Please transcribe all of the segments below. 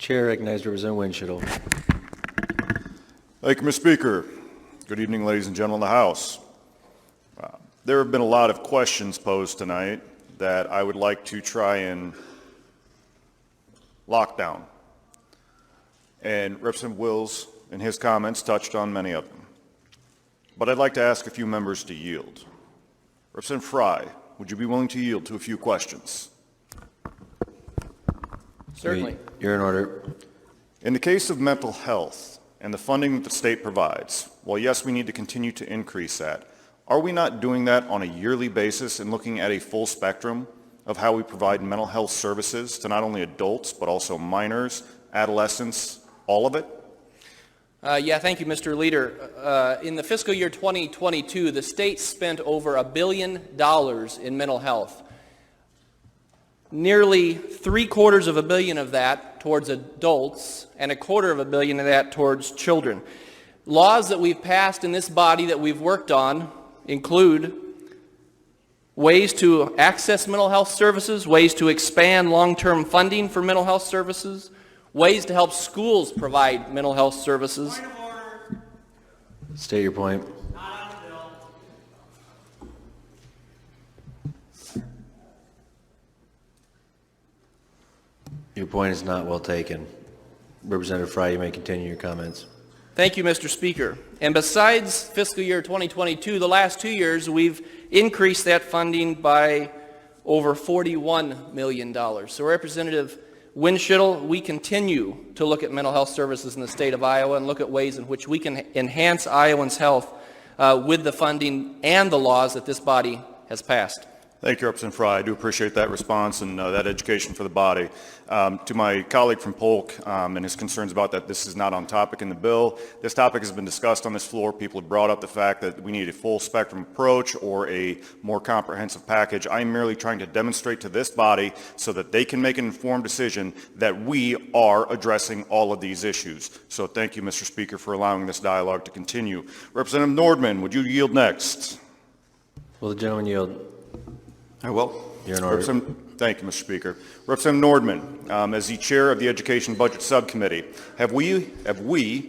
Chair recognizes Representative Winchell. Thank you, Mr. Speaker. Good evening, ladies and gentlemen of the House. There have been a lot of questions posed tonight that I would like to try and lock down. And Representative Wills, in his comments, touched on many of them. But I'd like to ask a few members to yield. Representative Fry, would you be willing to yield to a few questions? Certainly. You're in order. In the case of mental health and the funding that the state provides, well, yes, we need to continue to increase that. Are we not doing that on a yearly basis and looking at a full spectrum of how we provide mental health services to not only adults, but also minors, adolescents, all of it? Thank you, Mr. Leader. In the fiscal year 2022, the state spent over $1 billion in mental health. Nearly $750 million of that towards adults and $250 million of that towards children. Laws that we've passed in this body that we've worked on include ways to access mental health services, ways to expand long-term funding for mental health services, ways to help schools provide mental health services. Point of order. State your point. Not on the bill. Your point is not well taken. Representative Fry, you may continue your comments. Thank you, Mr. Speaker. And besides fiscal year 2022, the last 2 years, we've increased that funding by over $41 million. So Representative Winchell, we continue to look at mental health services in the state of Iowa and look at ways in which we can enhance Iowans' health with the funding and the laws that this body has passed. Thank you, Representative Fry. I do appreciate that response and that education for the body. To my colleague from Polk and his concerns about that this is not on topic in the bill, this topic has been discussed on this floor. People have brought up the fact that we need a full spectrum approach or a more comprehensive package. I'm merely trying to demonstrate to this body so that they can make an informed decision that we are addressing all of these issues. So thank you, Mr. Speaker, for allowing this dialogue to continue. Representative Nordman, would you yield next? Will the gentleman yield? I will. You're in order. Thank you, Mr. Speaker. Representative Nordman, as the chair of the Education Budget Subcommittee, have we,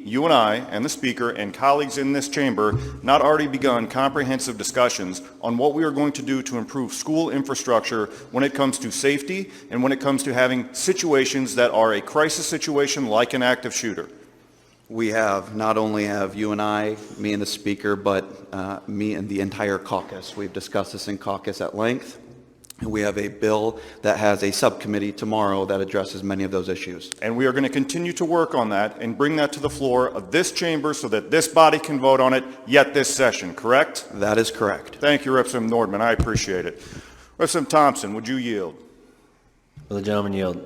you and I, and the Speaker and colleagues in this chamber not already begun comprehensive discussions on what we are going to do to improve school infrastructure when it comes to safety and when it comes to having situations that are a crisis situation like an active shooter? We have, not only have you and I, me and the Speaker, but me and the entire caucus. We've discussed this in caucus at length. And we have a bill that has a subcommittee tomorrow that addresses many of those issues. And we are going to continue to work on that and bring that to the floor of this chamber so that this body can vote on it yet this session, correct? That is correct. Thank you, Representative Nordman. I appreciate it. Representative Thompson, would you yield? Will the gentleman yield?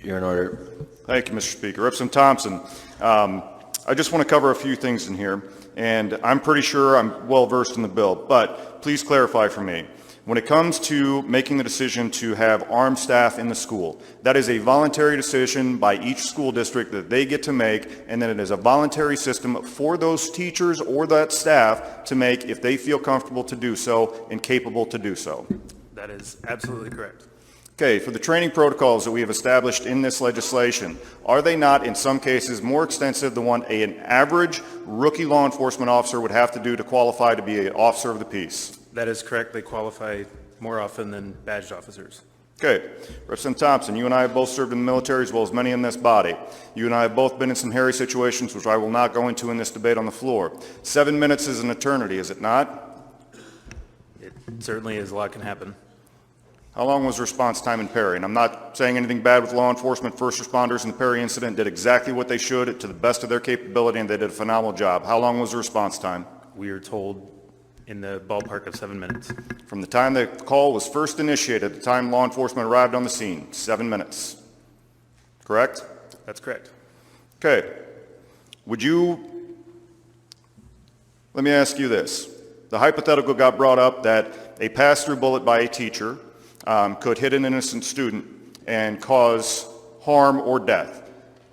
You're in order. Thank you, Mr. Speaker. Representative Thompson, I just want to cover a few things in here, and I'm pretty sure I'm well versed in the bill, but please clarify for me. When it comes to making the decision to have armed staff in the school, that is a voluntary decision by each school district that they get to make, and then it is a voluntary system for those teachers or that staff to make if they feel comfortable to do so and capable to do so. That is absolutely correct. Okay, for the training protocols that we have established in this legislation, are they not in some cases more extensive than what an average rookie law enforcement officer would have to do to qualify to be an officer of the peace? That is correct. They qualify more often than badged officers. Okay. Representative Thompson, you and I have both served in the military as well as many in this body. You and I have both been in some hairy situations, which I will not go into in this debate on the floor. 7 minutes is an eternity, is it not? It certainly is. A lot can happen. How long was response time in Perry? And I'm not saying anything bad with law enforcement. First responders in the Perry incident did exactly what they should to the best of their capability, and they did a phenomenal job. How long was the response time? We are told in the ballpark of 7 minutes. From the time the call was first initiated to the time law enforcement arrived on the scene, 7 minutes. Correct? That's correct. Okay. Let me ask you this. The hypothetical got brought up that a pass-through bullet by a teacher could hit an innocent student and cause harm or death.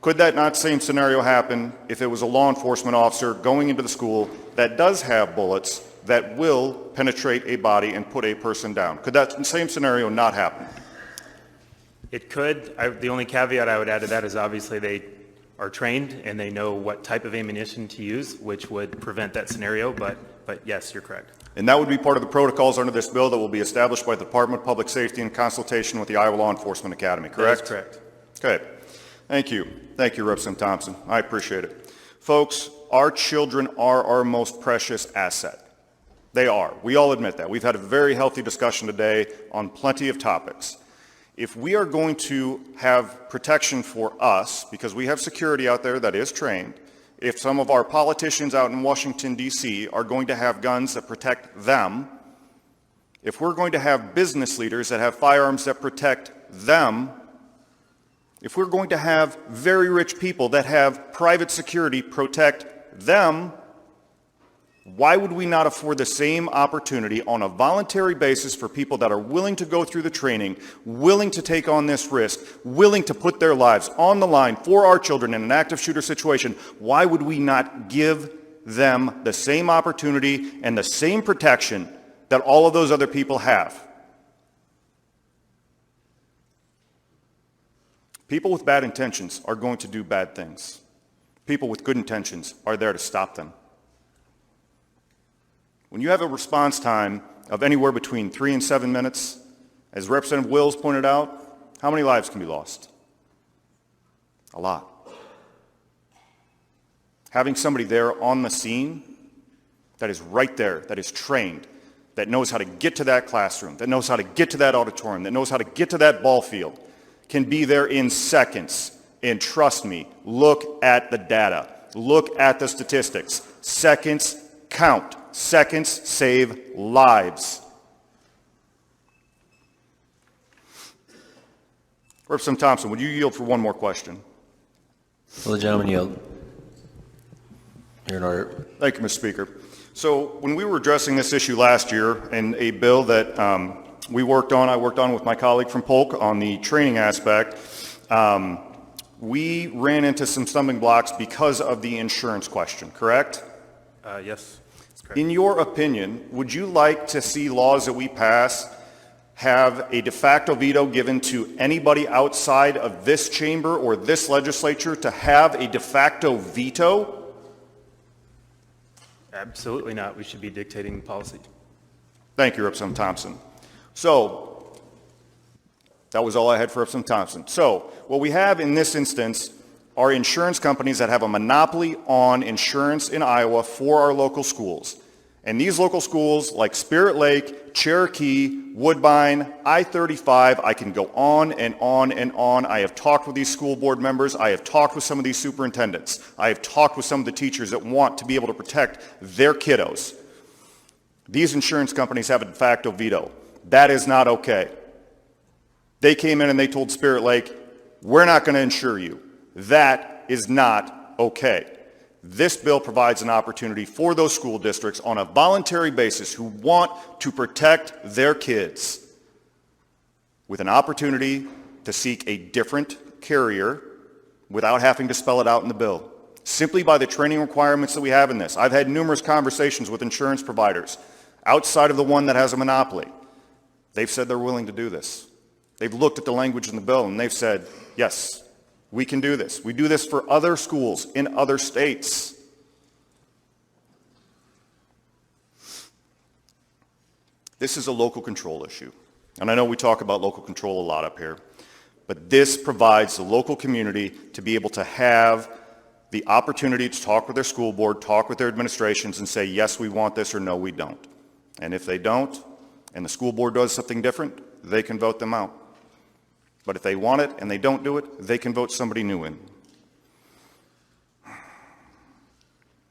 Could that not same scenario happen if it was a law enforcement officer going into the school that does have bullets that will penetrate a body and put a person down? Could that same scenario not happen? It could. The only caveat I would add to that is obviously they are trained and they know what type of ammunition to use, which would prevent that scenario, but yes, you're correct. And that would be part of the protocols under this bill that will be established by the Department of Public Safety in consultation with the Iowa Law Enforcement Academy, correct? That is correct. Okay. Thank you. Thank you, Representative Thompson. I appreciate it. Folks, our children are our most precious asset. They are. We all admit that. We've had a very healthy discussion today on plenty of topics. If we are going to have protection for us, because we have security out there that is trained, if some of our politicians out in Washington, D.C. are going to have guns that protect them, if we're going to have business leaders that have firearms that protect them, if we're going to have very rich people that have private security protect them, why would we not afford the same opportunity on a voluntary basis for people that are willing to go through the training, willing to take on this risk, willing to put their lives on the line for our children in an active shooter situation? Why would we not give them the same opportunity and the same protection that all of those other people have? People with bad intentions are going to do bad things. People with good intentions are there to stop them. When you have a response time of anywhere between 3 and 7 minutes, as Representative Wills pointed out, how many lives can be lost? A lot. Having somebody there on the scene that is right there, that is trained, that knows how to get to that classroom, that knows how to get to that auditorium, that knows how to get to that ball field, can be there in seconds. And trust me, look at the data. Look at the statistics. Seconds count. Seconds save lives. Representative Thompson, would you yield for one more question? Will the gentleman yield? You're in order. Thank you, Mr. Speaker. So when we were addressing this issue last year in a bill that I worked on with my colleague from Polk on the training aspect, we ran into some stumbling blocks because of the insurance question, correct? Yes, that's correct. In your opinion, would you like to see laws that we pass have a de facto veto given to anybody outside of this chamber or this legislature to have a de facto veto? Absolutely not. We should be dictating policy. Thank you, Representative Thompson. So, that was all I had for Representative Thompson. So, what we have in this instance are insurance companies that have a monopoly on insurance in Iowa for our local schools. And these local schools, like Spirit Lake, Cherokee, Woodbine, I-35, I can go on and on and on. I have talked with these school board members. I have talked with some of these superintendents. I have talked with some of the teachers that want to be able to protect their kiddos. These insurance companies have a de facto veto. That is not okay. They came in and they told Spirit Lake, we're not going to insure you. That is not okay. This bill provides an opportunity for those school districts on a voluntary basis who want to protect their kids with an opportunity to seek a different carrier without having to spell it out in the bill. Simply by the training requirements that we have in this. I've had numerous conversations with insurance providers outside of the one that has a monopoly. They've said they're willing to do this. They've looked at the language in the bill and they've said, yes, we can do this. We do this for other schools in other states. This is a local control issue. And I know we talk about local control a lot up here, but this provides the local community to be able to have the opportunity to talk with their school board, talk with their administrations and say, yes, we want this or no, we don't. And if they don't, and the school board does something different, they can vote them out. But if they want it and they don't do it, they can vote somebody new in.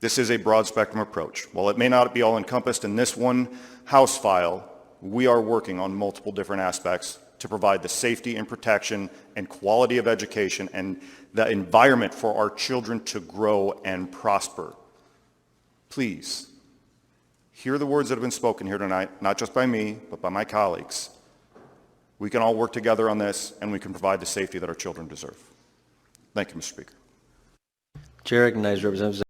This is a broad spectrum approach. While it may not be all encompassed in this one House file, we are working on multiple different aspects to provide the safety and protection and quality of education and the environment for our children to grow and prosper. Please, hear the words that have been spoken here tonight, not just by me, but by my colleagues. We can all work together on this, and we can provide the safety that our children deserve. Thank you, Mr. Speaker. Chair recognizes Representative